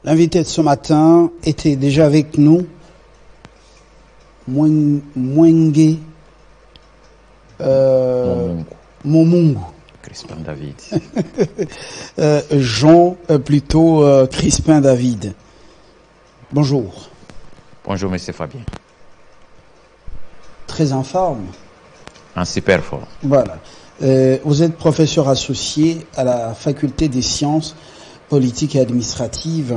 L'invité de ce matin était déjà avec nous, Mwenge Momungu. Crispin David. Jean, plutôt Crispin David. Bonjour. Bonjour, monsieur Fabien. Très en forme. En super forme. Voilà. Vous êtes professeur associé à la faculté des sciences politiques et administratives,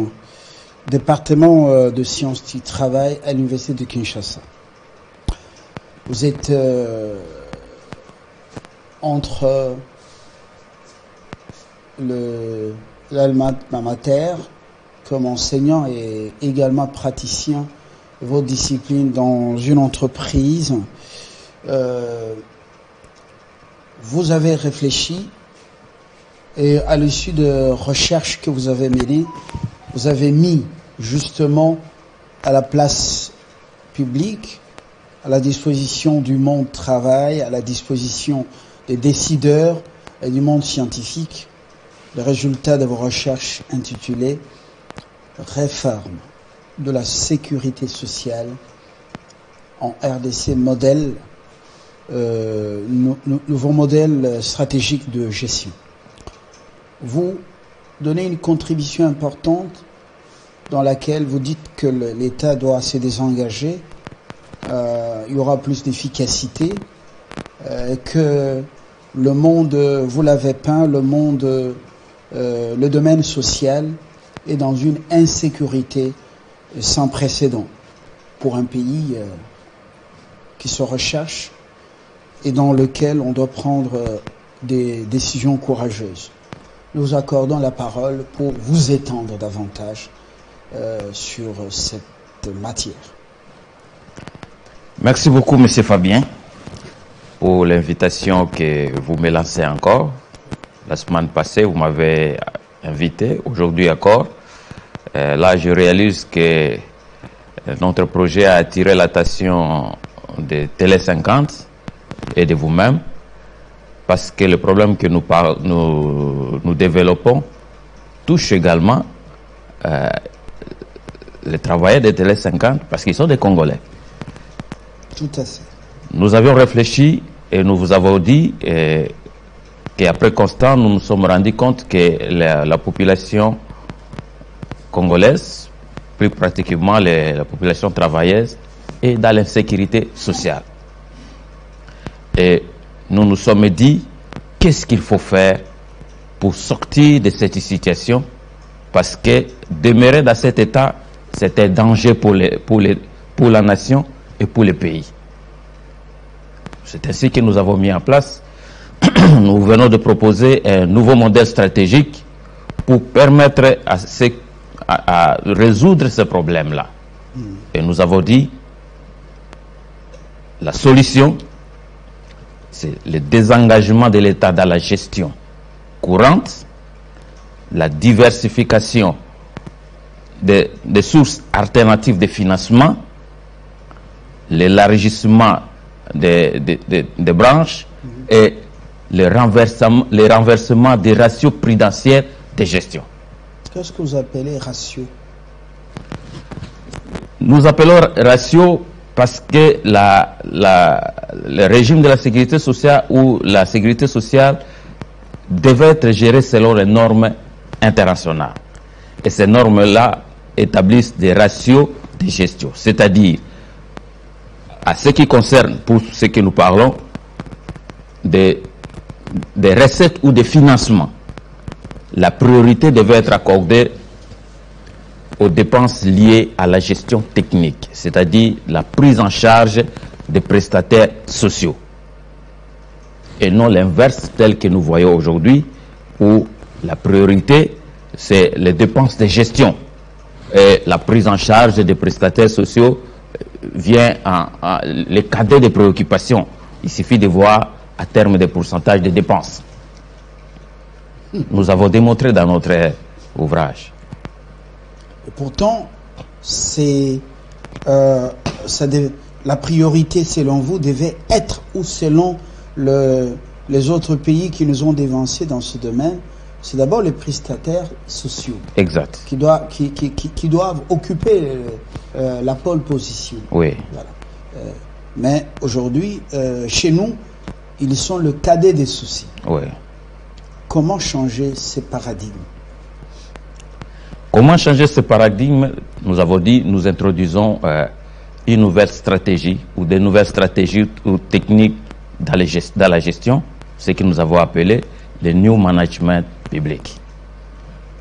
département de sciences du travail à l'université de Kinshasa. Vous êtes entre l'alma mater comme enseignant et également praticien de votre discipline dans une entreprise. Vous avez réfléchi et à l'issue de recherches que vous avez menées, vous avez mis justement à la place publique, à la disposition du monde travail, à la disposition des décideurs et du monde scientifique, le résultat de vos recherches intitulées « Réforme de la sécurité sociale en RDC modèle, nouveau modèle stratégique de gestion ». Vous donnez une contribution importante dans laquelle vous dites que l'État doit se désengager, il y aura plus d'efficacité, que le monde, vous l'avez peint, le monde, le domaine social est dans une insécurité sans précédent pour un pays qui se recherche et dans lequel on doit prendre des décisions courageuses. Nous accordons la parole pour vous étendre davantage sur cette matière. Merci beaucoup, monsieur Fabien, pour l'invitation que vous me lancez encore. La semaine passée, vous m'avez invité, aujourd'hui encore. Là, je réalise que notre projet a attiré l'attention de Télé 50 et de vous-même, parce que le problème que nous développons touche également les travailleurs de Télé 50, parce qu'ils sont des Congolais. Tout à fait. Nous avions réfléchi et nous vous avons dit qu'après constat, nous nous sommes rendus compte que la population congolaise, plus pratiquement la population travailleuse, est dans l'insécurité sociale. Et nous nous sommes dit, qu'est-ce qu'il faut faire pour sortir de cette situation? Parce que demeurer dans cet état, c'est un danger pour la nation et pour le pays. C'est ainsi que nous avons mis en place, nous venons de proposer un nouveau modèle stratégique pour permettre à résoudre ce problème-là. Et nous avons dit, la solution, c'est le désengagement de l'État dans la gestion courante, la diversification des sources alternatives de financement, l'élargissement des branches et le renversement des ratios prudentiels de gestion. Qu'est-ce que vous appelez ratio? Nous appelons ratio parce que le régime de la sécurité sociale ou la sécurité sociale devait être géré selon les normes internationales. Et ces normes-là établissent des ratios de gestion. C'est-à-dire, à ce qui concerne, pour ce que nous parlons, des recettes ou des financements, la priorité devait être accordée aux dépenses liées à la gestion technique, c'est-à-dire la prise en charge des prestataires sociaux. Et non l'inverse tel que nous voyons aujourd'hui, où la priorité, c'est les dépenses de gestion. Et la prise en charge des prestataires sociaux vient les cadets de préoccupation. Il suffit de voir à terme des pourcentages de dépenses. Nous avons démontré dans notre ouvrage. Et pourtant, la priorité, selon vous, devait être, ou selon les autres pays qui nous ont dévancés dans ce domaine, c'est d'abord les prestataires sociaux. Exact. Qui doivent occuper la pole position. Oui. Voilà. Mais aujourd'hui, chez nous, ils sont le cadet des soucis. Oui. Comment changer ces paradigmes? Comment changer ce paradigme? Nous avons dit, nous introduisons une nouvelle stratégie ou des nouvelles stratégies ou techniques dans la gestion, ce que nous avons appelé le New Management public.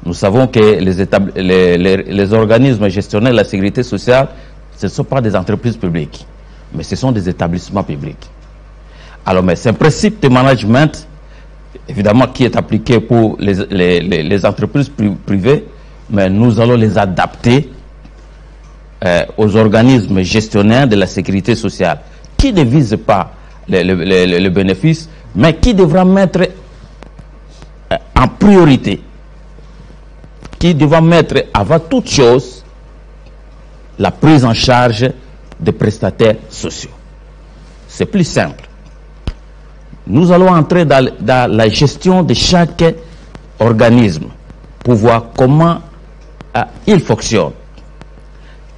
Nous savons que les organismes gestionnaires de la sécurité sociale, ce ne sont pas des entreprises publiques, mais ce sont des établissements publics. Alors, mais c'est un principe de management, évidemment, qui est appliqué pour les entreprises privées, mais nous allons les adapter aux organismes gestionnaires de la sécurité sociale, qui ne visent pas le bénéfice, mais qui devra mettre en priorité, qui devra mettre avant toute chose la prise en charge des prestataires sociaux. C'est plus simple. Nous allons entrer dans la gestion de chaque organisme pour voir comment il fonctionne.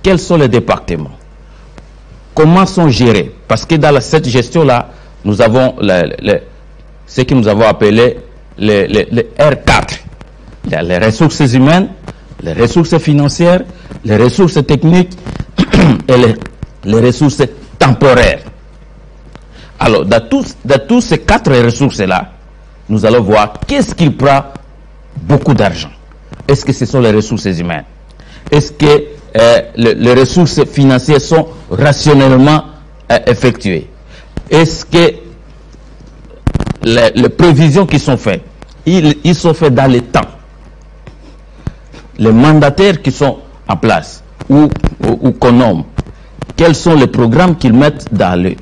Quels sont les départements? Comment sont gérés? Parce que dans cette gestion-là, nous avons ce que nous avons appelé les R4. Les ressources humaines, les ressources financières, les ressources techniques et les ressources temporaires. Alors, dans tous ces 4 ressources-là, nous allons voir qu'est-ce qui prend beaucoup d'argent. Est-ce que ce sont les ressources humaines? Est-ce que les ressources financières sont rationnellement effectuées? Est-ce que les prévisions qui sont faites, ils sont faits dans le temps? Les mandataires qui sont en place ou qu'on nomme, quels sont les programmes qu'ils mettent dans les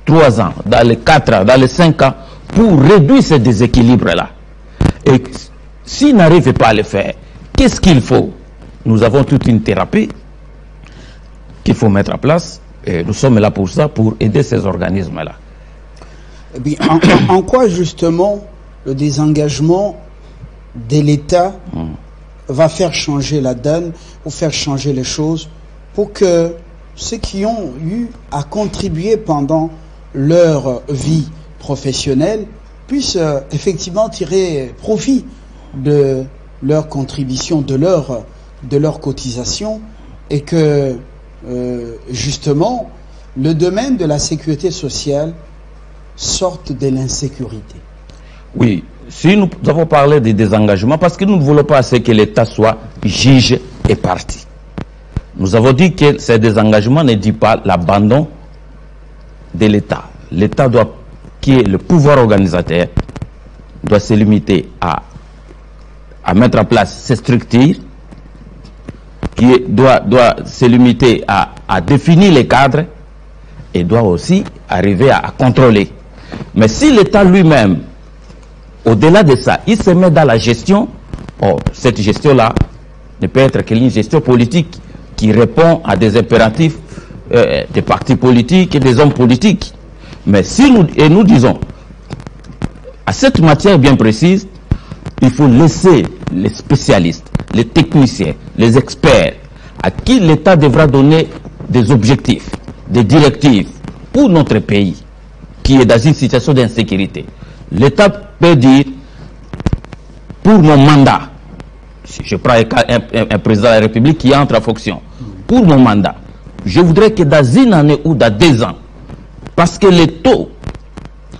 3 ans, dans les 4 ans, dans les 5 ans pour réduire ce déséquilibre-là? Et s'ils n'arrivent pas à le faire, qu'est-ce qu'il faut? Nous avons toute une thérapie qu'il faut mettre en place et nous sommes là pour ça, pour aider ces organismes-là. Eh bien, en quoi justement le désengagement de l'État va faire changer la donne ou faire changer les choses pour que ceux qui ont eu à contribuer pendant leur vie professionnelle puissent effectivement tirer profit de leur contribution, de leur cotisation, et que justement le domaine de la sécurité sociale sorte de l'insécurité. Oui, si nous avons parlé de désengagement, parce que nous ne voulons pas que l'État soit juge et partie. Nous avons dit que ce désengagement ne dit pas l'abandon de l'État. L'État qui est le pouvoir organisateur, doit se limiter à mettre en place ces structures, qui doit se limiter à définir les cadres et doit aussi arriver à contrôler. Mais si l'État lui-même, au-delà de ça, il se met dans la gestion, cette gestion-là ne peut être qu'une gestion politique qui répond à des impératifs des partis politiques et des hommes politiques. Mais si nous disons, à cette matière bien précise, il faut laisser les spécialistes, les techniciens, les experts, à qui l'État devra donner des objectifs, des directives pour notre pays, qui est dans une situation d'insécurité. L'État peut dire, pour mon mandat, si je prends un président de la République qui entre en fonction, pour mon mandat, je voudrais que dans une année ou dans 2 ans, parce que le taux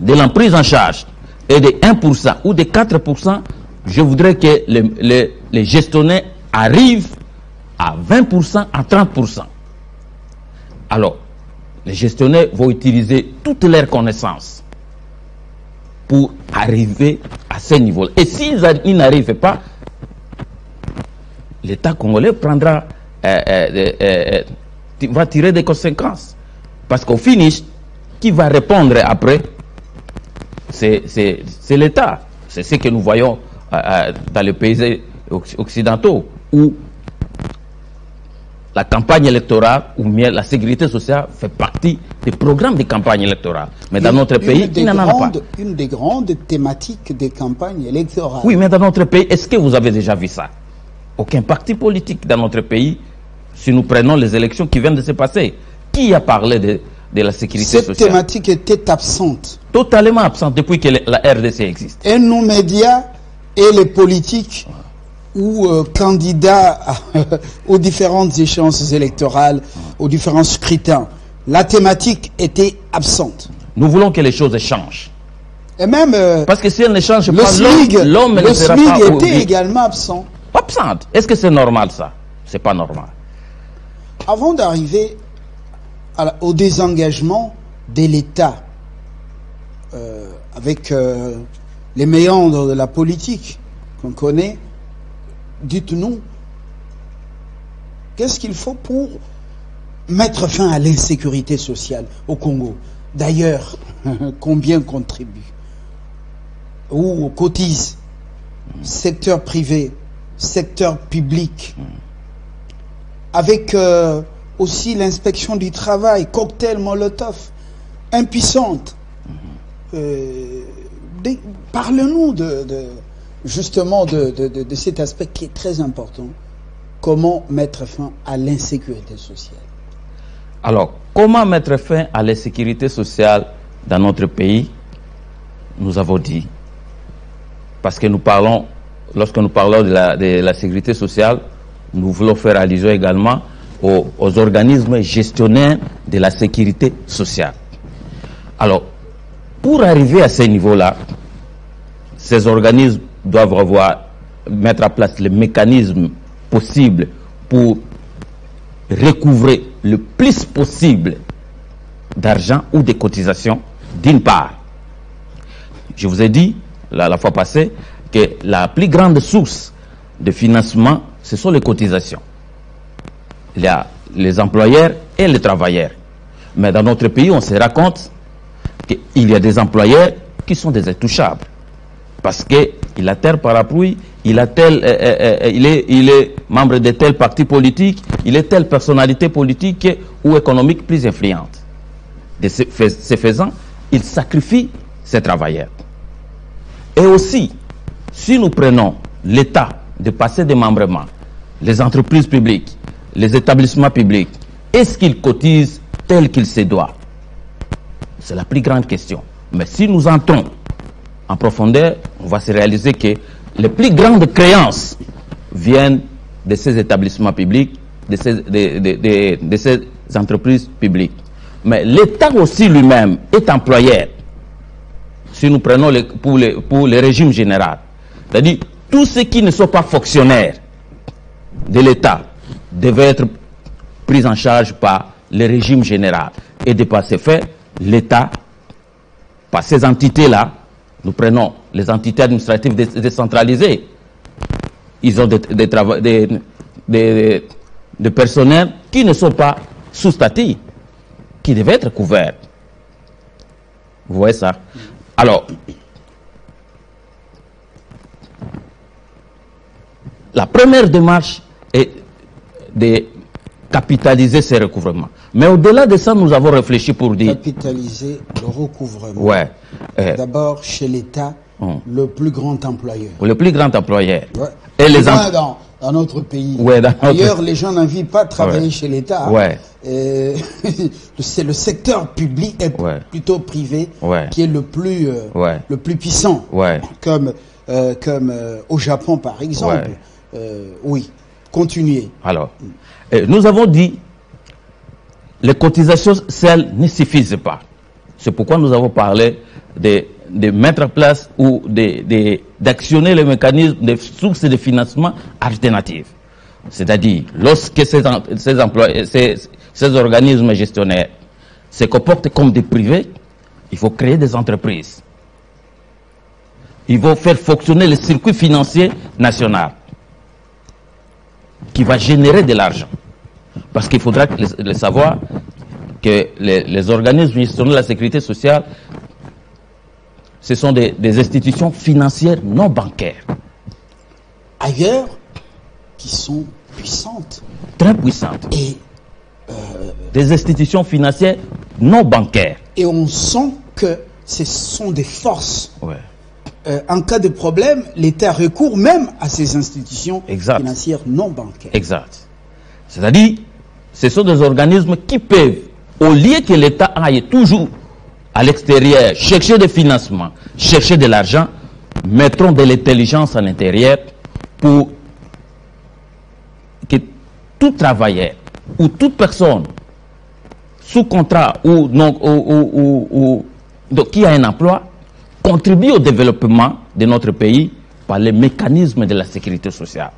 de la prise en charge est de 1% ou de 4%, je voudrais que les gestionnaires arrivent à 20%, à 30%. Alors, les gestionnaires vont utiliser toutes leurs connaissances pour arriver à ce niveau-là. Et s'ils n'arrivent pas, l'État congolais va tirer des conséquences. Parce qu'au finish, qui va répondre après, c'est l'État. C'est ce que nous voyons dans les pays occidentaux, où la campagne électorale ou bien la sécurité sociale fait partie des programmes de campagne électorale. Mais dans notre pays, il n'en a pas. Une des grandes thématiques des campagnes électorales. Oui, mais dans notre pays, est-ce que vous avez déjà vu ça? Aucun parti politique dans notre pays, si nous prenons les élections qui viennent de se passer, qui a parlé de la sécurité sociale? Cette thématique était absente. Totalement absente depuis que la RDC existe. Et nos médias et les politiques ou candidats aux différentes échéances électorales, aux différents scrutins, la thématique était absente. Nous voulons que les choses changent. Et même parce que si elles ne changent le pas, l'homme ne sera pas... Le SMIC était également absent. Absente. Est-ce que c'est normal ça? C'est pas normal. Avant d'arriver au désengagement de l'État avec les méandres de la politique qu'on connaît, dites-nous, qu'est-ce qu'il faut pour mettre fin à l'insécurité sociale au Congo? D'ailleurs, combien contribue ou cotise? Secteur privé, secteur public, avec aussi l'inspection du travail, cocktail Molotov, impuissante. Parle-nous justement de cet aspect qui est très important. Comment mettre fin à l'insécurité sociale? Alors, comment mettre fin à l'insécurité sociale dans notre pays? Nous avons dit, parce que lorsque nous parlons de la sécurité sociale, nous voulons faire allusion également aux organismes gestionnaires de la sécurité sociale. Alors, pour arriver à ce niveau-là, ces organismes doivent mettre en place les mécanismes possibles pour recouvrer le plus possible d'argent ou de cotisations, d'une part. Je vous ai dit la fois passée que la plus grande source de financement, ce sont les cotisations. Il y a les employeurs et les travailleurs. Mais dans notre pays, on se rend compte qu'il y a des employeurs qui sont des intouchables. Parce qu'il a tel parapluie, il est membre de tel parti politique, il est telle personnalité politique ou économique plus influente. De ce faisant, il sacrifie ses travailleurs. Et aussi, si nous prenons l'État de passer des membrements, les entreprises publiques, les établissements publics, est-ce qu'ils cotisent tel qu'il se doit? C'est la plus grande question. Mais si nous entrons en profondeur, on va se réaliser que les plus grandes créances viennent de ces établissements publics, de ces entreprises publiques. Mais l'État aussi lui-même est employeur. Si nous prenons pour le régime général, c'est-à-dire tous ceux qui ne sont pas fonctionnaires de l'État devaient être pris en charge par le régime général. Et de par ce fait, l'État, par ces entités-là, nous prenons les entités administratives décentralisées, ils ont des personnels qui ne sont pas sous statut, qui devaient être couverts. Vous voyez ça? Alors, la première démarche est de capitaliser ces recouvrements. Mais au-delà de ça, nous avons réfléchi pour dire... Capitaliser le recouvrement. Ouais. D'abord, chez l'État, le plus grand employeur. Le plus grand employeur. Ouais. Et les dans notre pays. Ouais, d'ailleurs, les gens n'envient pas travailler chez l'État. Ouais. C'est le secteur public et plutôt privé qui est le plus puissant. Ouais. Comme au Japon, par exemple. Oui. Continuez. Alors, nous avons dit les cotisations seules ne suffisent pas. C'est pourquoi nous avons parlé de mettre en place ou d'actionner les mécanismes de sources de financement alternatives. C'est-à-dire, lorsque ces organismes gestionnaires se comportent comme des privés, il faut créer des entreprises. Il faut faire fonctionner le circuit financier national qui va générer de l'argent. Parce qu'il faudra le savoir que les organismes gestionnaires de la sécurité sociale, ce sont des institutions financières non bancaires. Ailleurs, qui sont puissante. Très puissante. Et des institutions financières non bancaires. Et on sent que ce sont des forces. Ouais. En cas de problème, l'État recourt même à ces institutions Exact. financières non bancaires. Exact. C'est-à-dire, ce sont des organismes qui peuvent, au lieu que l'État aille toujours à l'extérieur, chercher des financements, chercher de l'argent, mettront de l'intelligence à l'intérieur pour que tout travailleur ou toute personne sous contrat ou non, donc, qui a un emploi contribue au développement de notre pays par les mécanismes de la sécurité sociale.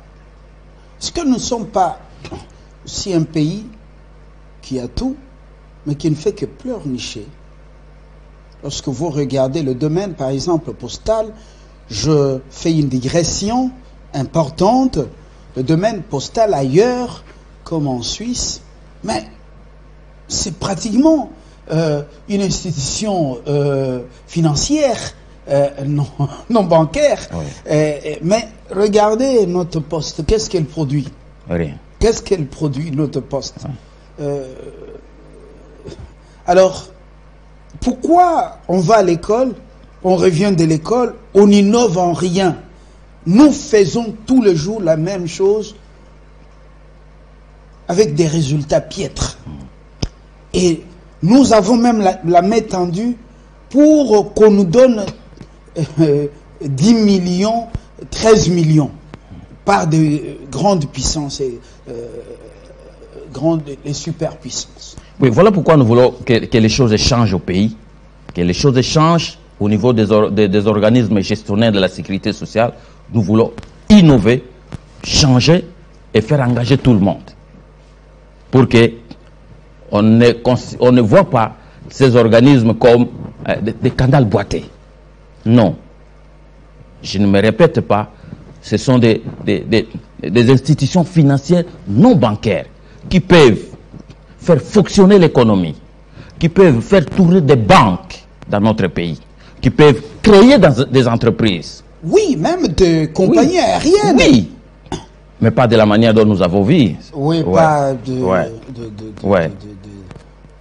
Est-ce que nous ne sommes pas aussi un pays qui a tout, mais qui ne fait que pleurnicher? Lorsque vous regardez le domaine, par exemple, postal, je fais une digression importante, le domaine postal ailleurs, comme en Suisse, mais c'est pratiquement une institution financière, non bancaire. Oui. Mais regardez notre poste, qu'est-ce qu'elle produit? Rien. Qu'est-ce qu'elle produit, notre poste? Alors, pourquoi on va à l'école, on revient de l'école, on n'innove en rien? Nous faisons tous les jours la même chose avec des résultats piètres. Et nous avons même la main tendue pour qu'on nous donne 10 millions, 13 millions par de grandes puissances et superpuissances. Oui, voilà pourquoi nous voulons que les choses changent au pays, que les choses changent au niveau des organismes gestionnaires de la sécurité sociale. Nous voulons innover, changer et faire engager tout le monde pour que on ne voit pas ces organismes comme des canals boités. Non. Je ne me répète pas, ce sont des institutions financières non bancaires qui peuvent faire fonctionner l'économie, qui peuvent faire tourner des banques dans notre pays, qui peuvent créer des entreprises. Oui, même de compagnies aériennes. Oui, mais pas de la manière dont nous avons vu. Oui, Ouais. pas de, Ouais. Ouais.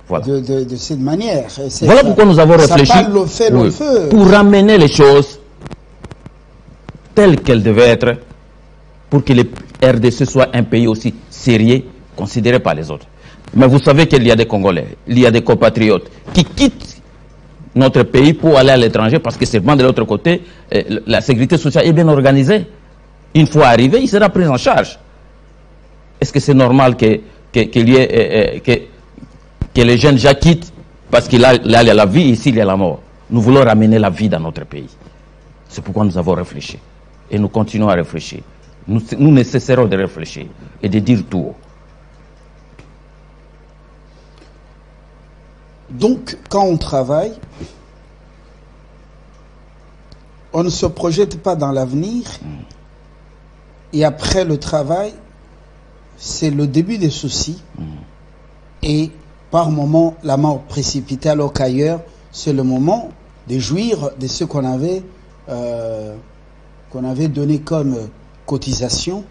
Voilà. de cette manière. Voilà pourquoi nous avons réfléchi le feu. pour ramener les choses telles qu'elles devaient être pour que le RDC soit un pays aussi sérieux, considéré par les autres. Mais vous savez qu'il y a des Congolais, il y a des compatriotes qui quittent notre pays pour aller à l'étranger parce que seulement de l'autre côté, la sécurité sociale est bien organisée. Une fois arrivé, il sera pris en charge. Est-ce que c'est normal que les jeunes gens quittent parce qu'il y a la vie, ici il y a la mort? Nous voulons ramener la vie dans notre pays. C'est pourquoi nous avons réfléchi. Et nous continuons à réfléchir. Nous ne cesserons de réfléchir et de dire tout haut. Donc, quand on travaille, on ne se projette pas dans l'avenir. Et après le travail, c'est le début des soucis. Et par moment, la mort précipitée, alors qu'ailleurs, c'est le moment de jouir de ce qu'on avait donné comme cotisation.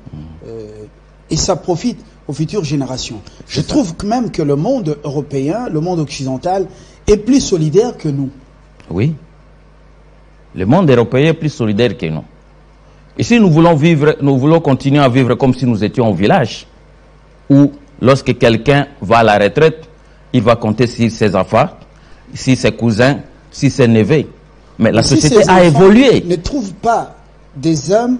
Et ça profite aux futures générations. Je trouve que même que le monde européen, le monde occidental, est plus solidaire que nous. Oui. Le monde européen est plus solidaire que nous. Ici, nous voulons continuer à vivre comme si nous étions au village, où lorsque quelqu'un va à la retraite, il va compter sur ses enfants, sur ses cousins, sur ses neveux. Mais la société a évolué. Ne trouve pas des hommes,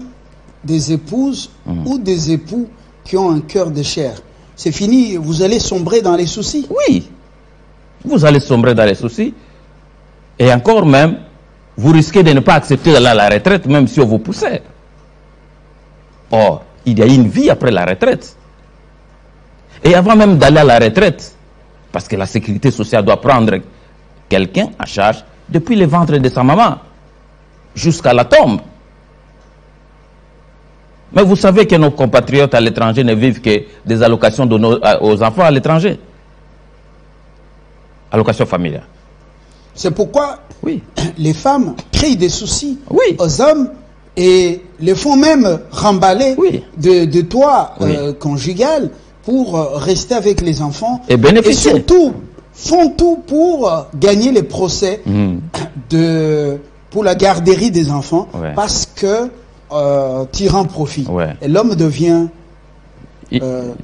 des épouses ou des époux qui ont un cœur de chair. C'est fini, vous allez sombrer dans les soucis. Oui, vous allez sombrer dans les soucis. Et encore même, vous risquez de ne pas accepter d'aller à la retraite, même si on vous poussait. Or, il y a une vie après la retraite. Et avant même d'aller à la retraite, parce que la sécurité sociale doit prendre quelqu'un en charge depuis le ventre de sa maman jusqu'à la tombe. Mais vous savez que nos compatriotes à l'étranger ne vivent que des allocations aux enfants à l'étranger. Allocations familiales. C'est pourquoi oui, les femmes créent des soucis oui, aux hommes Et les font même remballer Oui. de toit Oui. conjugal pour rester avec les enfants. Et bénéficier. Et surtout, font tout pour gagner les procès pour la garderie des enfants, Ouais. parce que tirant profit. Ouais. Et l'homme devient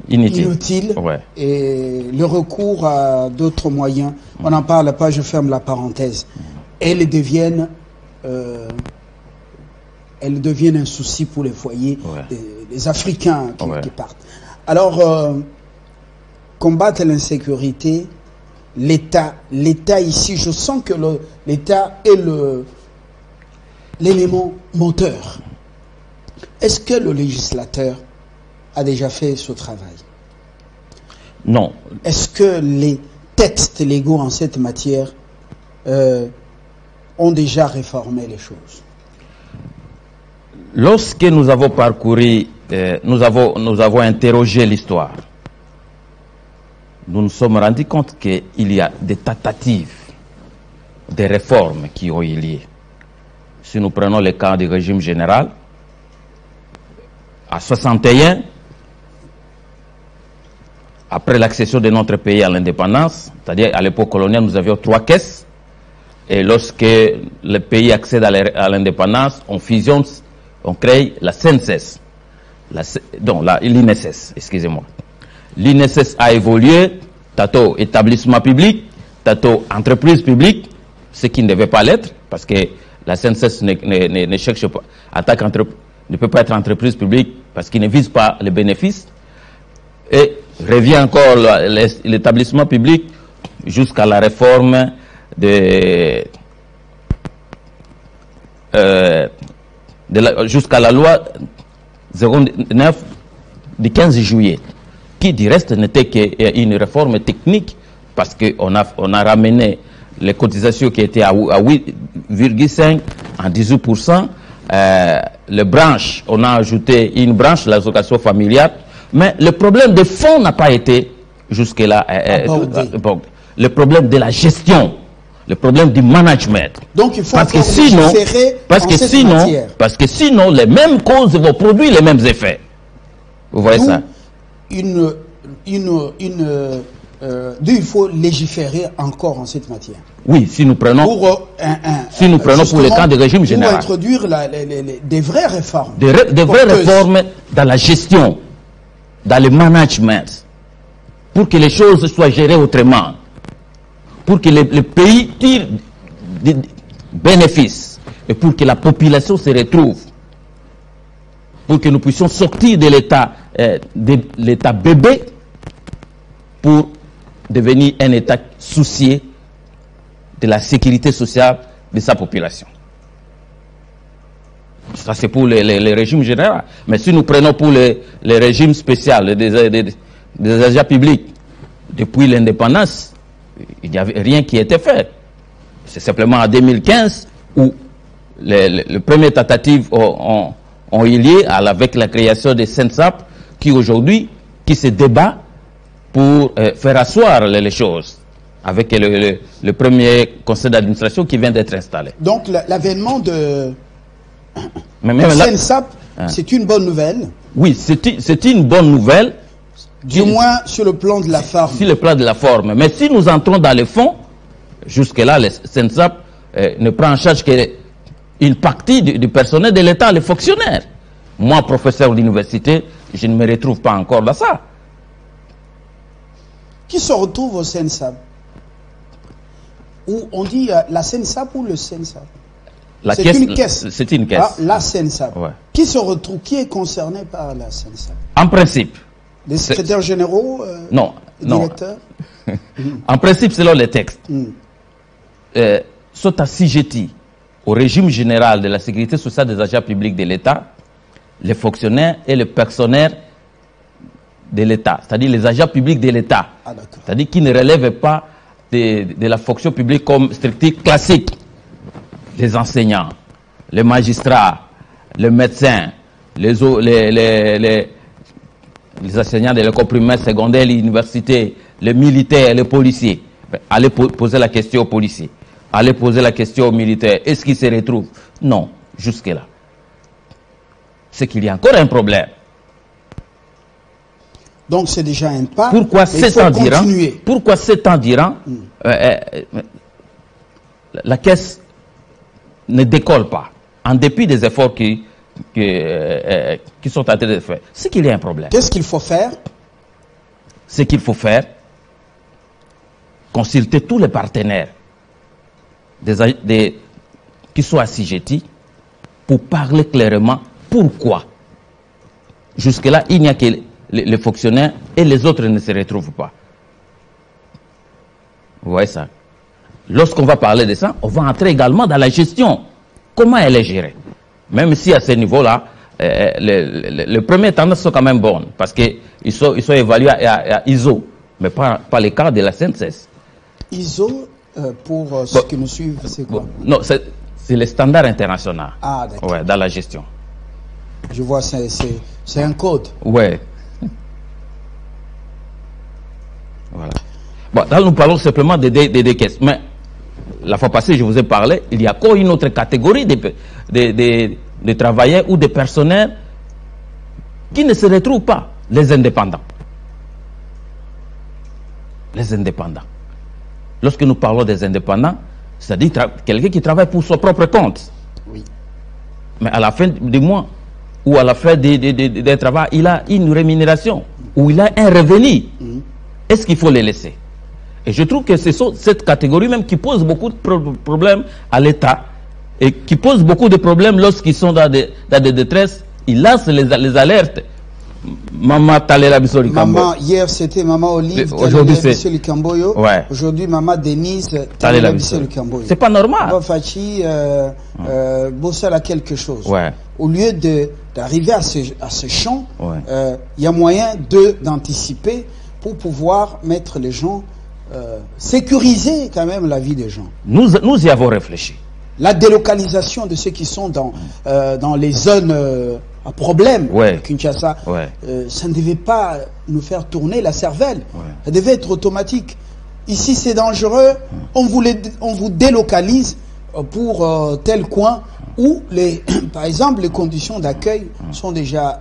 Inutile. inutile, Ouais. et le recours à d'autres moyens, on n'en parle pas, je ferme la parenthèse. Elles deviennent un souci pour les foyers, Ouais. les Africains Ouais. qui partent. Alors, combattre l'insécurité, l'État ici, je sens que l'État est l'élément moteur. Est-ce que le législateur a déjà fait ce travail? Non. Est-ce que les textes légaux en cette matière ont déjà réformé les choses? Lorsque nous avons parcouru, nous avons interrogé l'histoire, nous nous sommes rendus compte qu'il y a des tentatives, des réformes qui ont eu lieu. Si nous prenons le cas du régime général, à 61, après l'accession de notre pays à l'indépendance, c'est-à-dire à l'époque coloniale, nous avions 3 caisses, et lorsque le pays accède à l'indépendance, on fusionne, on crée la CNSS, l'INSS, excusez-moi. L'INSS a évolué, tantôt établissement public, tantôt entreprise publique, ce qui ne devait pas l'être, parce que la CNSS ne cherche pas, ne peut pas être entreprise publique parce qu'il ne vise pas les bénéfices. Et revient encore l'établissement public jusqu'à la réforme jusqu'à la loi 09 du 15 juillet, qui du reste n'était qu'une réforme technique, parce qu'on a ramené les cotisations qui étaient à 8,5 en 18%. Les branches, on a ajouté une branche, l'allocation familiale, mais le problème de fond n'a pas été jusque-là le problème de la gestion, le problème du management. Donc il faut parce que sinon, les mêmes causes vont produire les mêmes effets. Vous voyez ça? Il faut légiférer encore en cette matière. Oui, si nous prenons pour le cas du régime général. Pour introduire des vraies réformes. Des vraies réformes dans la gestion, dans le management, pour que les choses soient gérées autrement, pour que le pays tire des bénéfices et pour que la population se retrouve, pour que nous puissions sortir de l'état bébé pour devenir un État soucieux de la sécurité sociale de sa population. Ça, c'est pour les régimes généraux. Mais si nous prenons pour les régimes spéciaux des agents publics, depuis l'indépendance, il n'y avait rien qui était fait. C'est simplement en 2015 où les premières tentatives ont eu lieu avec la création des SENSAP, qui aujourd'hui se débat pour faire asseoir les choses, avec le premier conseil d'administration qui vient d'être installé. Donc l'avènement de SENSAP, c'est une bonne nouvelle. Oui, c'est une bonne nouvelle. Du moins sur le plan de la forme. Sur le plan de la forme. Mais si nous entrons dans le fond, jusque-là, le SENSAP ne prend en charge qu'une partie du personnel de l'État, les fonctionnaires. Moi, professeur d'université, je ne me retrouve pas encore dans ça. Qui se retrouve au SENSAP? Ou on dit la SENSAP ou le SENSAP? C'est une caisse. C'est une caisse. Ah, la SENSAP. Ouais. Qui se retrouve? Qui est concerné par la SENSAP? En principe. Les secrétaires généraux? Non. Directeurs? En principe, selon les textes, sont assujettis au régime général de la sécurité sociale des agents publics de l'État, les fonctionnaires et les personnels de l'État, c'est-à-dire les agents publics de l'État, c'est-à-dire qui ne relèvent pas de la fonction publique comme strictement classique. Les enseignants, les magistrats, les médecins, les enseignants de l'école primaire, secondaire, l'université, les militaires, les policiers. Allez poser la question aux policiers. Allez poser la question aux militaires. Est-ce qu'ils se retrouvent? Non, jusque-là. c'est qu'il y a encore un problème. Donc c'est déjà un pas. Pourquoi 7 ans d'Iran, pourquoi 7 ans d'Iran, la caisse ne décolle pas, en dépit des efforts qui sont en train de faire? C'est qu'il y a un problème. Qu'est-ce qu'il faut faire? Ce qu'il faut faire, consulter tous les partenaires qui sont assujettis pour parler clairement pourquoi. Jusque-là, il n'y a que les fonctionnaires et les autres ne se retrouvent pas. Vous voyez ça? Lorsqu'on va parler de ça, on va entrer également dans la gestion. Comment elle est gérée? Même si à ce niveau-là, les premières tendances sont quand même bonnes, parce qu'ils sont évalués à ISO, mais pas les cas de la CNCS. ISO, pour ceux qui nous suivent, c'est quoi? Non, c'est les standards internationaux. Ah, d'accord. Ouais, dans la gestion. Je vois, c'est un code. Ouais. Voilà. Bon, là, nous parlons simplement des caisses. Mais la fois passée, je vous ai parlé, il y a encore une autre catégorie de travailleurs ou de personnels qui ne se retrouvent pas, les indépendants. Les indépendants. Lorsque nous parlons des indépendants, c'est-à-dire quelqu'un qui travaille pour son propre compte. Oui. Mais à la fin du mois, ou à la fin d'un travail, il a une rémunération, ou il a un revenu. Est-ce qu'il faut les laisser? Et je trouve que c'est cette catégorie même qui pose beaucoup de problèmes à l'État, et qui pose beaucoup de problèmes lorsqu'ils sont dans des détresses. Ils lancent les alertes. Maman Talela Bissoli Kamboyo. Maman, hier c'était Maman Olive Aujourd'hui c'est Bissoli Kamboyo. Ouais. Aujourd'hui Maman Denise Talela Bissoli Kamboyo. C'est pas normal. Maman Fachi Bossala quelque chose. Ouais. Au lieu d'arriver à ce champ, ouais. Y a moyen d'anticiper pour pouvoir mettre les gens, sécuriser quand même la vie des gens. Nous y avons réfléchi. La délocalisation de ceux qui sont dans les zones à problème, ouais. Kinshasa, ouais. Ça ne devait pas nous faire tourner la cervelle. Ouais. Ça devait être automatique. Ici, c'est dangereux. On vous délocalise pour tel coin où, par exemple, les conditions d'accueil sont déjà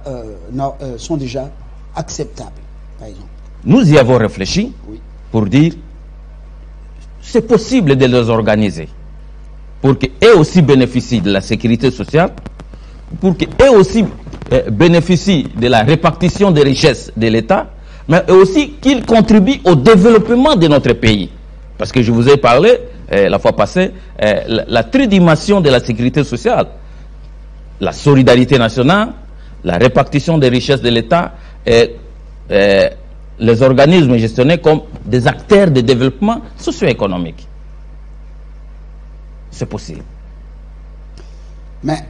acceptables. Par exemple. Nous y avons réfléchi pour dire c'est possible de les organiser pour qu'eux aussi bénéficient de la sécurité sociale, pour qu'eux aussi bénéficient de la répartition des richesses de l'État, mais aussi qu'ils contribuent au développement de notre pays. Parce que je vous ai parlé, la fois passée, la tridimension de la sécurité sociale, la solidarité nationale, la répartition des richesses de l'État et les organismes gestionnés comme des acteurs de développement socio-économique. C'est possible. Mais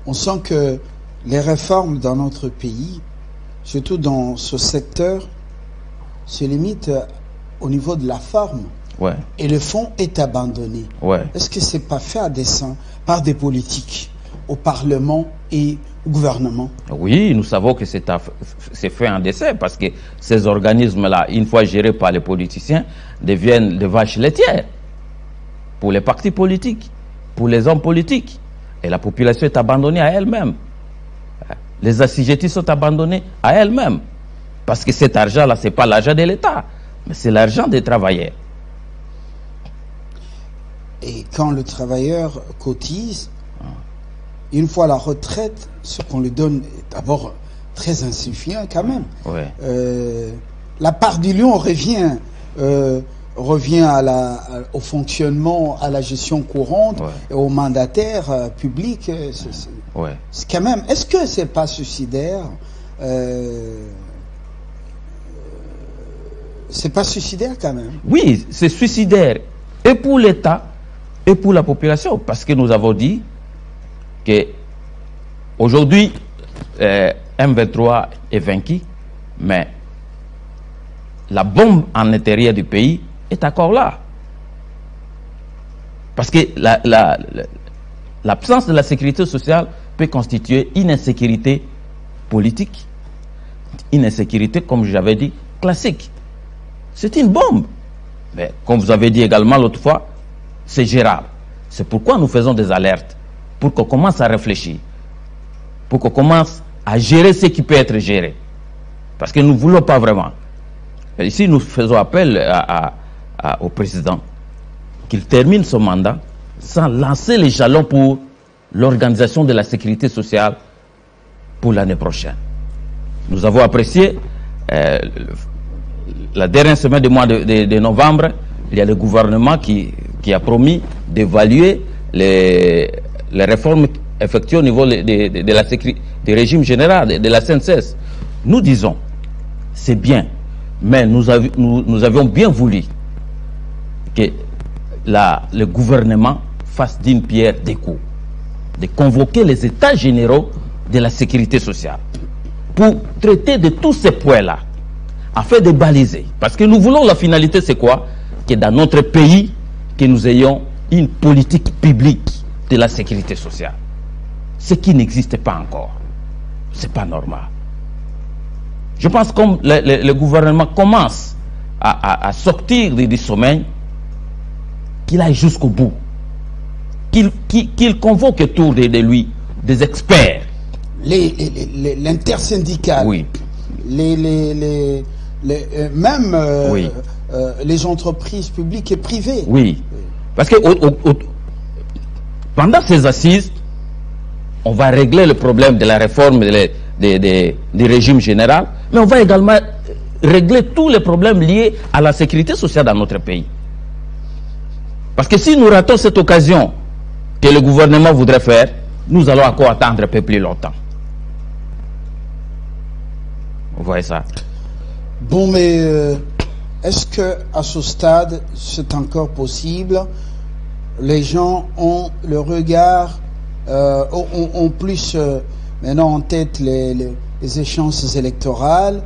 on sent que les réformes dans notre pays, surtout dans ce secteur, se limitent au niveau de la forme. Ouais. Et le fond est abandonné. Ouais. Est-ce que c'est pas fait à dessein par des politiques au Parlement et au gouvernement? Oui, nous savons que c'est fait en dessein parce que ces organismes-là, une fois gérés par les politiciens, deviennent des vaches laitières pour les partis politiques, pour les hommes politiques. Et la population est abandonnée à elle-même. Les assujettis sont abandonnés à elle-même. Parce que cet argent-là, ce n'est pas l'argent de l'État, mais c'est l'argent des travailleurs. Et quand le travailleur cotise, une fois la retraite, ce qu'on lui donne est d'abord très insuffisant quand même. Ouais. La part du lion revient au fonctionnement, à la gestion courante, ouais. et aux mandataires publics. Ouais. C'est quand même. Est-ce que c'est pas suicidaire? C'est pas suicidaire quand même? Oui, c'est suicidaire et pour l'État et pour la population, parce que nous avons dit que aujourd'hui M23 est vaincu, mais la bombe en l'intérieur du pays est encore là. Parce que l'absence de la sécurité sociale peut constituer une insécurité politique, une insécurité, comme j'avais dit, classique. C'est une bombe. Mais comme vous avez dit également l'autre fois, c'est gérable. C'est pourquoi nous faisons des alertes, pour qu'on commence à réfléchir. pour qu'on commence à gérer ce qui peut être géré. Parce que nous ne voulons pas vraiment. Et ici, nous faisons appel au président qu'il termine son mandat sans lancer les jalons pour l'organisation de la sécurité sociale pour l'année prochaine. Nous avons apprécié la dernière semaine du mois de novembre, il y a le gouvernement qui a promis d'évaluer les réformes effectuées au niveau de la sécurité, du régime général, de la CNSS. Nous disons, c'est bien, mais nous avions bien voulu que le gouvernement fasse d'une pierre deux coups, de convoquer les états généraux de la sécurité sociale pour traiter de tous ces points-là, afin de baliser. Parce que nous voulons, la finalité, c'est quoi? Que dans notre pays, que nous ayons une politique publique de la sécurité sociale. Ce qui n'existe pas encore. Ce n'est pas normal. Je pense que comme le gouvernement commence à sortir du sommeil, qu'il aille jusqu'au bout. Qu'il convoque autour de lui des experts. L'intersyndical. Oui. Même oui. Les entreprises publiques et privées. Oui. Parce que pendant ces assises, on va régler le problème de la réforme du régime général, mais on va également régler tous les problèmes liés à la sécurité sociale dans notre pays. Parce que si nous ratons cette occasion que le gouvernement voudrait faire, nous allons encore attendre un peu plus longtemps. Vous voyez ça? Bon, mais est-ce que à ce stade, c'est encore possible? Les gens ont le regard, ont plus maintenant en tête les échéances électorales.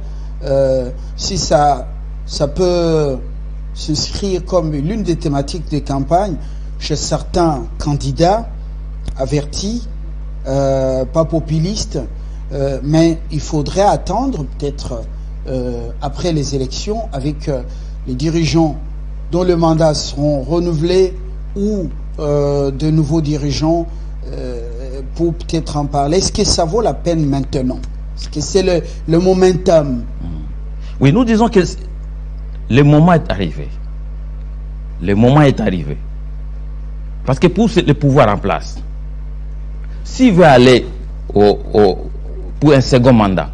Si ça peut s'inscrire comme l'une des thématiques des campagnes chez certains candidats avertis, pas populistes, mais il faudrait attendre peut-être après les élections avec les dirigeants dont le mandat seront renouvelés ou de nouveaux dirigeants pour peut-être en parler. Est-ce que ça vaut la peine maintenant? Est-ce que c'est le momentum? Oui, nous disons que le moment est arrivé. Le moment est arrivé. Parce que pour le pouvoir en place, s'il veut aller pour un second mandat,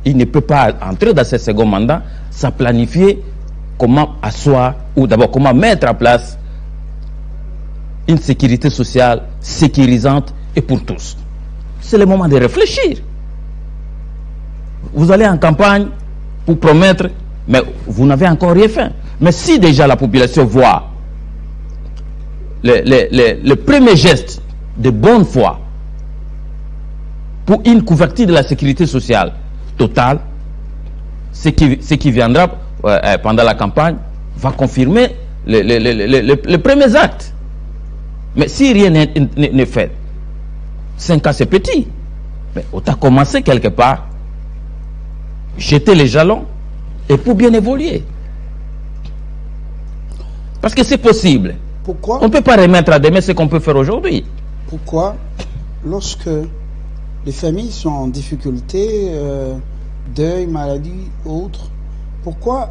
il ne peut pas entrer dans ce second mandat sans planifier comment asseoir ou d'abord comment mettre en place une sécurité sociale sécurisante et pour tous. C'est le moment de réfléchir. Vous allez en campagne pour promettre, mais vous n'avez encore rien fait. Mais si déjà la population voit le premier geste de bonne foi pour une couverture de la sécurité sociale totale, ce qui viendra pendant la campagne va confirmer les premiers actes. Mais si rien n'est fait, 5 ans c'est petit, mais on a commencé quelque part, jeter les jalons et pour bien évoluer. Parce que c'est possible. Pourquoi? On ne peut pas remettre à demain ce qu'on peut faire aujourd'hui. Pourquoi, lorsque les familles sont en difficulté, deuil, maladie, autres, pourquoi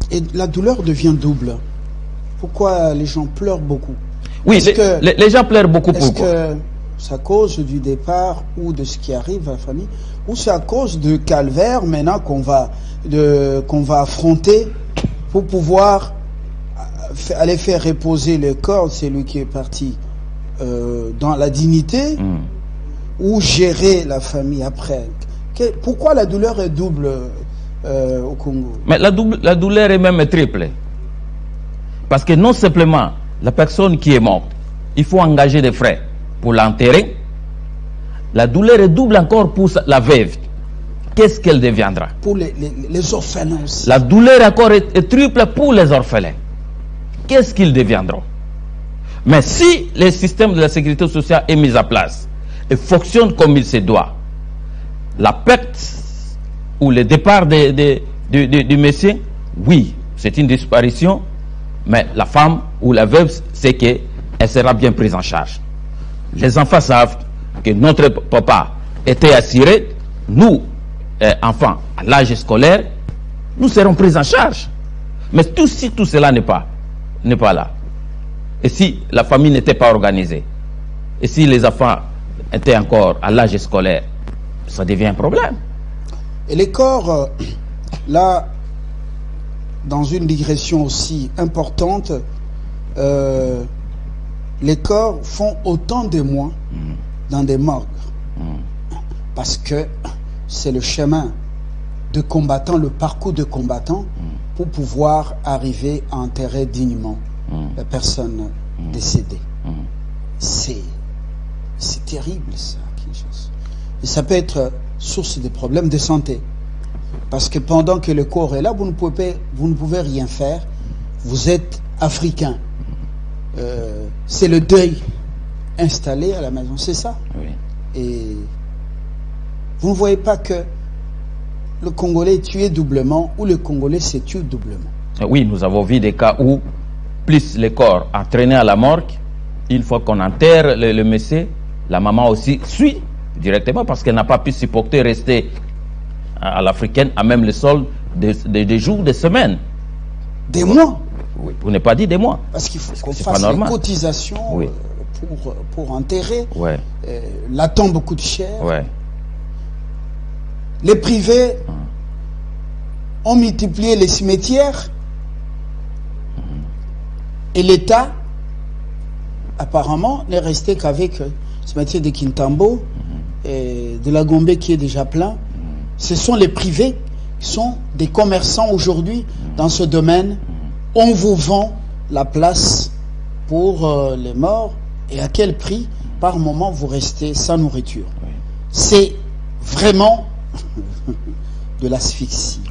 et la douleur devient double? Pourquoi les gens pleurent beaucoup? Oui, les gens pleurent beaucoup. Est-ce que c'est à cause du départ ou de ce qui arrive à la famille, ou c'est à cause de calvaire maintenant qu'on va affronter pour pouvoir aller faire reposer le corps de celui qui est parti dans la dignité, ou gérer la famille après? Pourquoi la douleur est double au Congo? Mais la douleur est même triple. Parce que non simplement la personne qui est morte, il faut engager des frais pour l'enterrer. La douleur est double encore pour la veuve. Qu'est-ce qu'elle deviendra? Pour les orphelins aussi. La douleur encore est triple pour les orphelins. Qu'est-ce qu'ils deviendront? Mais si le système de la sécurité sociale est mis en place et fonctionne comme il se doit, la perte ou le départ du monsieur, oui, c'est une disparition, mais la femme ou la veuve sait qu'elle sera bien prise en charge. les enfants savent que notre papa était assuré, nous, enfants à l'âge scolaire, nous serons pris en charge. Mais si tout cela n'est pas là, et si la famille n'était pas organisée, et si les enfants étaient encore à l'âge scolaire, ça devient un problème. Et les corps, là, dans une digression aussi importante, les corps font autant de mois dans des morgues. Parce que c'est le chemin de combattant, le parcours de combattant pour pouvoir arriver à enterrer dignement la personne décédée. C'est terrible ça. Et ça peut être source de problèmes de santé. Parce que pendant que le corps est là, vous ne pouvez rien faire. Vous êtes africain. C'est le deuil installé à la maison, c'est ça. Oui. Et vous ne voyez pas que le Congolais est tué doublement ou le Congolais s'est tué doublement. Oui, nous avons vu des cas où plus le corps a traîné à la morgue, une fois qu'on enterre le monsieur, la maman aussi suit directement parce qu'elle n'a pas pu supporter rester à l'africaine à même le sol des jours, des semaines. Des mois. Oui, vous n'avez pas dit des mois. Parce qu'il faut qu'on fasse des cotisations oui. pour enterrer. Ouais. La tombe coûte cher. Ouais. Les privés ont multiplié les cimetières. Et l'État, apparemment, n'est resté qu'avec le cimetière de Kintambo et de la Gombe qui est déjà plein. Ce sont les privés qui sont des commerçants aujourd'hui dans ce domaine. On vous vend la place pour les morts et à quel prix par moment vous restez sans nourriture. C'est vraiment de l'asphyxie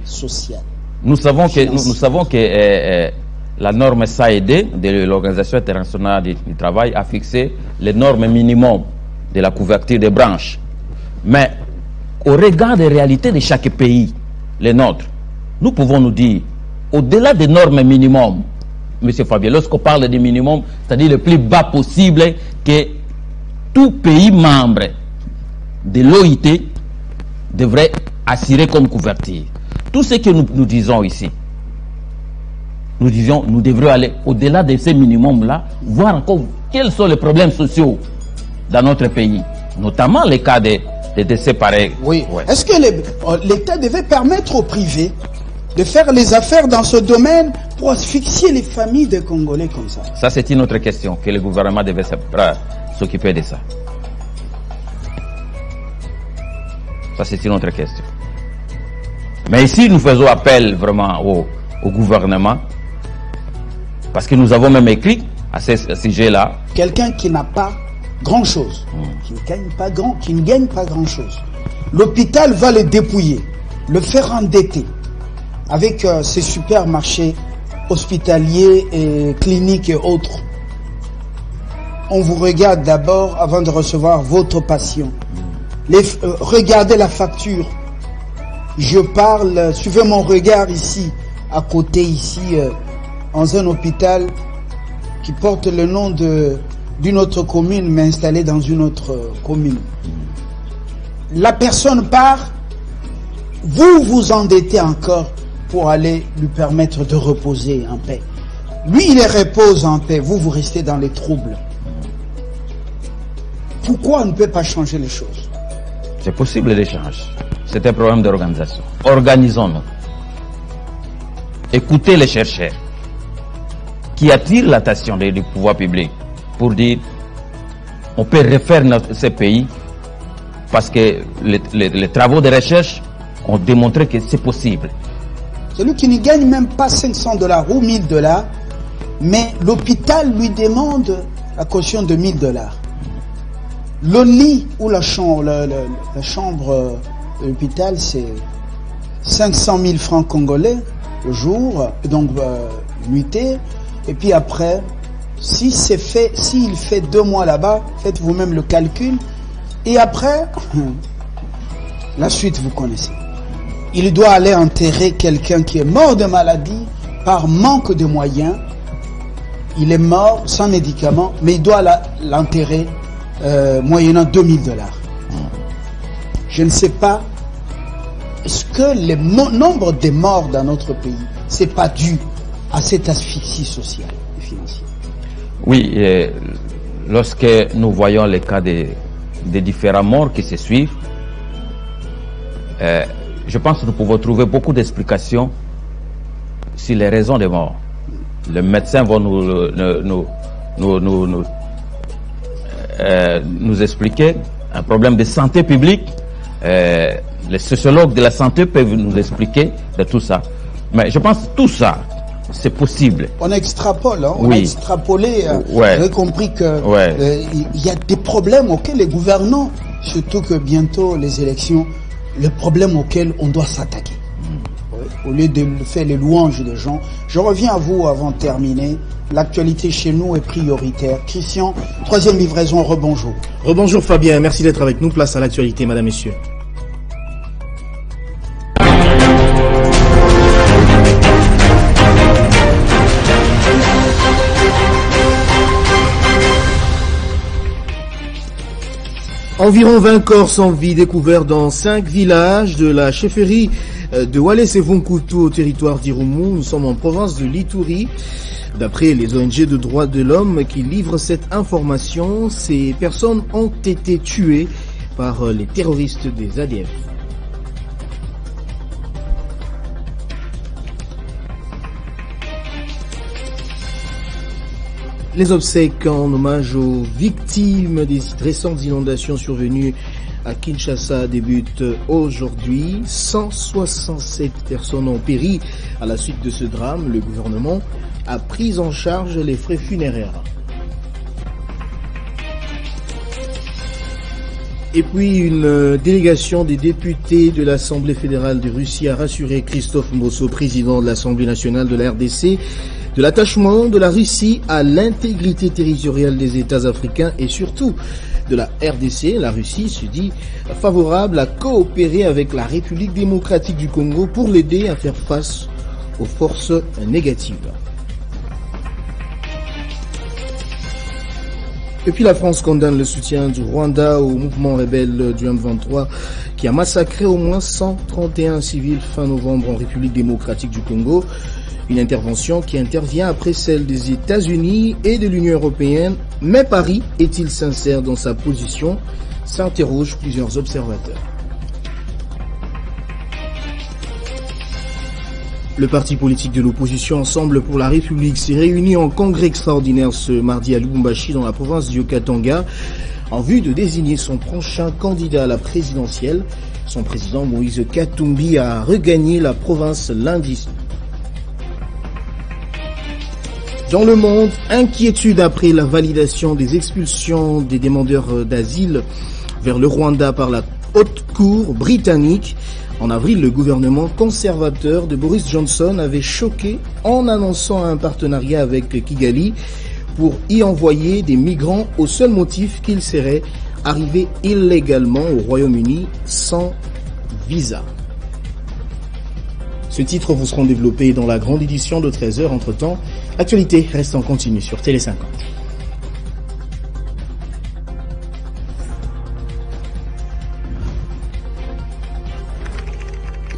sociale. Nous savons que la norme SAED de l'Organisation internationale du travail a fixé les normes minimum de la couverture des branches. Mais au regard des réalités de chaque pays, les nôtres, nous pouvons nous dire, au-delà des normes minimum, M. Fabien, lorsqu'on parle de minimum, c'est-à-dire le plus bas possible que tout pays membre de l'OIT devrait assurer comme couverture. Tout ce que nous disons ici, nous devrions aller au-delà de ces minimums-là, voir encore quels sont les problèmes sociaux dans notre pays, notamment les cas de décès pareils. Oui. Ouais. Est-ce que l'État devait permettre aux privés de faire les affaires dans ce domaine pour asphyxier les familles des Congolais comme ça? Ça, c'est une autre question, que le gouvernement devait s'occuper de ça. Ça, c'est une autre question. Mais ici, nous faisons appel vraiment au gouvernement, parce que nous avons même écrit à ce sujet-là. Quelqu'un qui n'a pas grand-chose, qui ne gagne pas grand-chose. L'hôpital va le dépouiller, le faire endetter avec ses supermarchés hospitaliers et cliniques et autres. On vous regarde d'abord avant de recevoir votre patient. Regardez la facture. Je parle, suivez mon regard ici, à côté ici, dans un hôpital qui porte le nom d'une autre commune, mais installé dans une autre commune. La personne part, vous vous endettez encore pour aller lui permettre de reposer en paix. Lui, il repose en paix, vous restez dans les troubles. Pourquoi on ne peut pas changer les choses? C'est possible de changer. C'est un problème d'organisation. Organisons-nous. Écoutez les chercheurs qui attirent l'attention du pouvoir public pour dire on peut refaire ce pays parce que les travaux de recherche ont démontré que c'est possible. Celui qui ne gagne même pas $500 ou $1000, mais l'hôpital lui demande la caution de $1000. Le lit ou la chambre de l'hôpital, c'est 500 000 francs congolais le jour, donc nuitée. Et puis après, s'il fait 2 mois là-bas, faites vous-même le calcul. Et après, la suite vous connaissez. Il doit aller enterrer quelqu'un qui est mort de maladie par manque de moyens. il est mort sans médicaments, mais il doit l'enterrer moyennant $2000. Je ne sais pas, est-ce que le nombre de morts dans notre pays, c'est pas dû à cette asphyxie sociale et financière? Oui, lorsque nous voyons les cas des différents morts qui se suivent, je pense que nous pouvons trouver beaucoup d'explications sur les raisons des morts. Les médecins vont nous expliquer un problème de santé publique. Les sociologues de la santé peuvent nous expliquer de tout ça. Mais je pense que tout ça, c'est possible. On extrapole, hein? Oui. On a extrapolé. Ouais. Vous avez compris que il y a des problèmes auxquels les gouvernants, surtout que bientôt les élections, le problème auquel on doit s'attaquer. Au lieu de faire les louanges des gens. Je reviens à vous avant de terminer. L'actualité chez nous est prioritaire. Christian, troisième livraison, rebonjour. Rebonjour Fabien, merci d'être avec nous. Place à l'actualité, madame, messieurs. Environ 20 corps sans vie découverts dans 5 villages de la chefferie de Walese-Vonkutu au territoire d'Irumu. Nous sommes en province de l'Ituri. D'après les ONG de droits de l'homme qui livrent cette information, ces personnes ont été tuées par les terroristes des ADF. Les obsèques en hommage aux victimes des récentes inondations survenues à Kinshasa débutent aujourd'hui. 167 personnes ont péri à la suite de ce drame. Le gouvernement a pris en charge les frais funéraires. Et puis une délégation des députés de l'Assemblée fédérale de Russie a rassuré Christophe Mbosso, président de l'Assemblée nationale de la RDC, de l'attachement de la Russie à l'intégrité territoriale des États africains et surtout de la RDC. La Russie se dit favorable à coopérer avec la République démocratique du Congo pour l'aider à faire face aux forces négatives. Et puis la France condamne le soutien du Rwanda au mouvement rebelle du M23 qui a massacré au moins 131 civils fin novembre en République démocratique du Congo. Une intervention qui intervient après celle des États-Unis et de l'Union européenne. Mais Paris est-il sincère dans sa position? S'interrogent plusieurs observateurs. Le parti politique de l'opposition Ensemble pour la République s'est réuni en congrès extraordinaire ce mardi à Lubumbashi dans la province du Haut-Katanga en vue de désigner son prochain candidat à la présidentielle. Son président Moïse Katumbi a regagné la province lundi. Dans le monde, inquiétude après la validation des expulsions des demandeurs d'asile vers le Rwanda par la Haute Cour britannique. En avril, le gouvernement conservateur de Boris Johnson avait choqué en annonçant un partenariat avec Kigali pour y envoyer des migrants au seul motif qu'ils seraient arrivés illégalement au Royaume-Uni sans visa. Ce titre vous seront développés dans la grande édition de 13h. Entre-temps, l'actualité reste en continu sur Télé 50.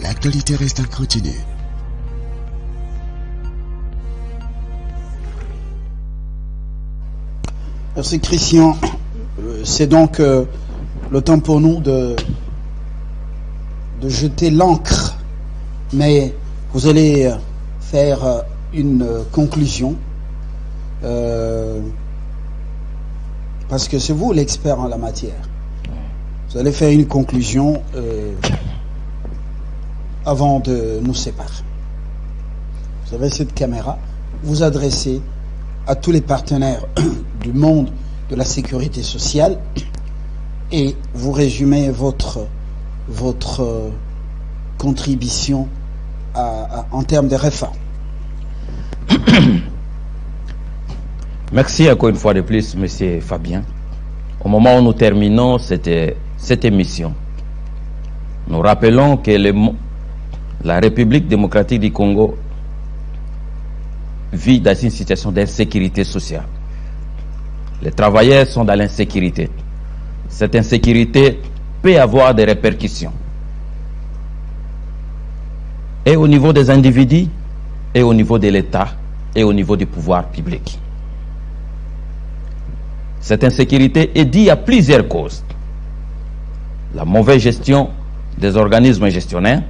L'actualité reste en continu. Merci Christian. C'est donc le temps pour nous de jeter l'encre. Mais vous allez faire une conclusion parce que c'est vous l'expert en la matière. Vous allez faire une conclusion avant de nous séparer. Vous avez cette caméra, vous adressez à tous les partenaires du monde de la sécurité sociale et vous résumez votre contribution en termes de réforme. Merci encore une fois de plus, Monsieur Fabien. Au moment où nous terminons cette émission, nous rappelons que la République démocratique du Congo vit dans une situation d'insécurité sociale. Les travailleurs sont dans l'insécurité. Cette insécurité peut avoir des répercussions. Et au niveau des individus, et au niveau de l'État, et au niveau du pouvoir public. Cette insécurité est due à plusieurs causes. La mauvaise gestion des organismes gestionnaires,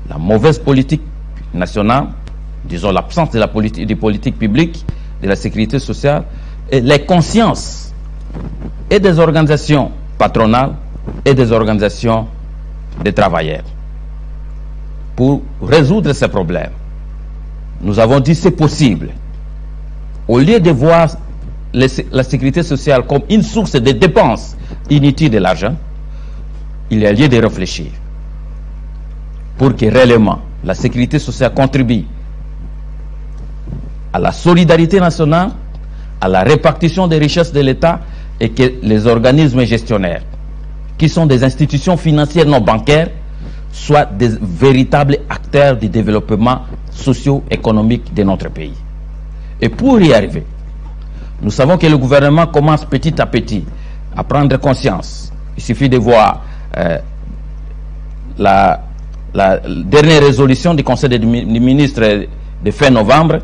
la mauvaise politique nationale, disons l'absence de la politique publique, de la sécurité sociale, et les consciences et des organisations patronales et des organisations des travailleurs. Pour résoudre ces problèmes, nous avons dit c'est possible. Au lieu de voir la sécurité sociale comme une source de dépenses inutiles de l'argent, il y a lieu de réfléchir pour que réellement la sécurité sociale contribue à la solidarité nationale, à la répartition des richesses de l'État, et que les organismes gestionnaires, qui sont des institutions financières non bancaires, soient des véritables acteurs du développement socio-économique de notre pays. Et pour y arriver, nous savons que le gouvernement commence petit à petit à prendre conscience. Il suffit de voir la dernière résolution du Conseil des ministres de fin novembre,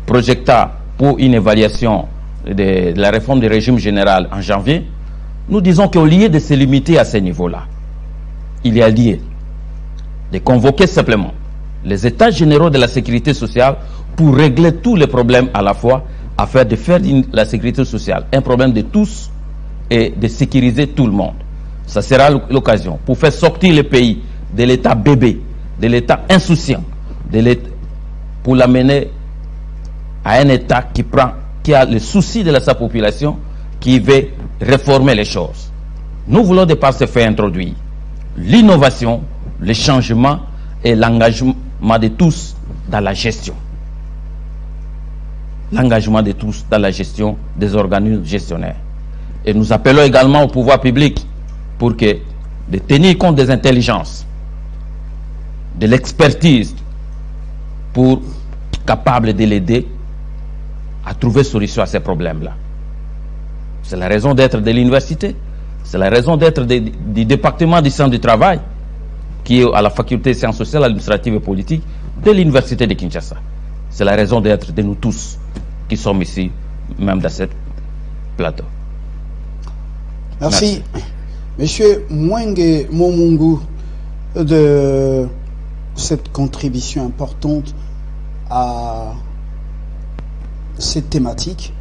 projectant pour une évaluation de la réforme du régime général en janvier. Nous disons qu'au lieu de se limiter à ce niveau-là, il y a lieu de convoquer simplement les états généraux de la sécurité sociale pour régler tous les problèmes à la fois, afin de faire de la sécurité sociale un problème de tous et de sécuriser tout le monde. Ça sera l'occasion pour faire sortir le pays de l'état bébé, de l'état insouciant, pour l'amener à un état qui a le souci de sa population, qui veut réformer les choses. Nous voulons de par ce fait introduire l'innovation, le changement et l'engagement de tous dans la gestion. L'engagement de tous dans la gestion des organismes gestionnaires. Et nous appelons également au pouvoir public pour que de tenir compte des intelligences, de l'expertise, pour capable de l'aider à trouver solution à ces problèmes-là. C'est la raison d'être de l'université, c'est la raison d'être du département du centre du travail, qui est à la faculté de sciences sociales, administratives et politiques de l'université de Kinshasa. C'est la raison d'être de nous tous qui sommes ici, même dans ce plateau. Merci. Monsieur Mwenge Momungu, de cette contribution importante à cette thématique.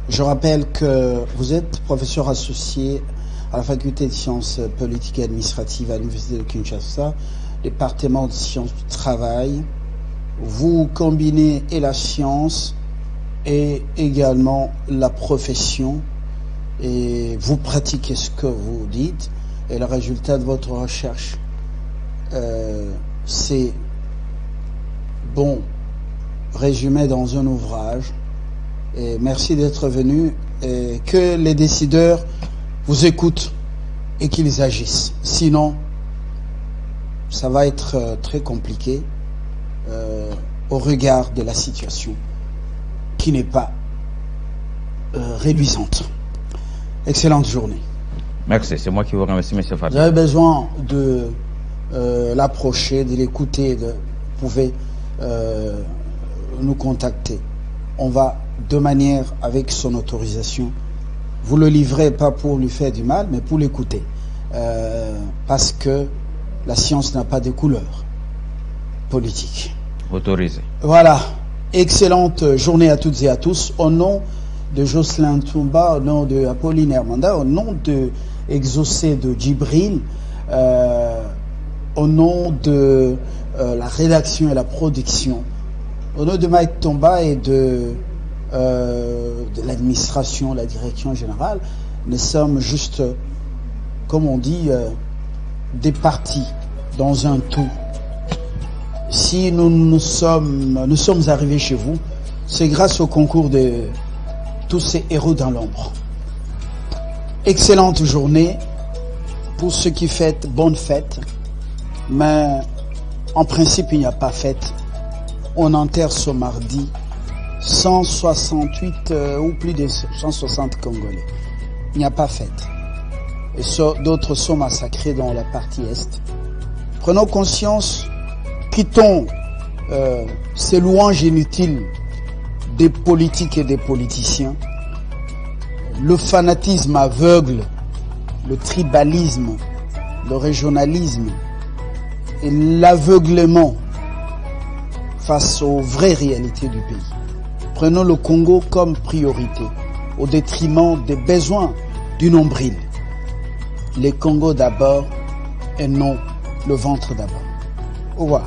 Je rappelle que vous êtes professeur associé à la faculté de sciences politiques et administratives à l'université de Kinshasa, département de sciences du travail. Vous combinez et la science et également la profession, et vous pratiquez ce que vous dites, et le résultat de votre recherche, c'est bon résumé dans un ouvrage. Et merci d'être venu, et que les décideurs vous écoutent et qu'ils agissent. Sinon, ça va être très compliqué au regard de la situation qui n'est pas réduisante. Excellente journée. Merci, c'est moi qui vous remercie, M. Fadel. Vous avez besoin de l'approcher, de l'écouter, vous pouvez nous contacter. On va, de manière, avec son autorisation, vous le livrez pas pour lui faire du mal, mais pour l'écouter. Parce que la science n'a pas de couleur politique. Autorisé. Voilà. Excellente journée à toutes et à tous. Au nom de Jocelyn Toumba, au nom de Apollinaire Manda, au nom de Exaucé de Djibril, au nom de la rédaction et la production, au nom de Mike Tomba et de l'administration, la direction générale, nous sommes juste, comme on dit, des parties dans un tout. Si nous sommes arrivés chez vous, c'est grâce au concours de tous ces héros dans l'ombre. Excellente journée pour ceux qui fêtent, bonne fête. Mais en principe, il n'y a pas fête. On enterre ce mardi 168 ou plus de 160 Congolais. Il n'y a pas fête. Et d'autres sont massacrés dans la partie Est. Prenons conscience, quittons ces louanges inutiles des politiques et des politiciens, le fanatisme aveugle, le tribalisme, le régionalisme et l'aveuglement face aux vraies réalités du pays. Prenons le Congo comme priorité, au détriment des besoins du nombril. Les Congos d'abord et non le ventre d'abord. Au revoir.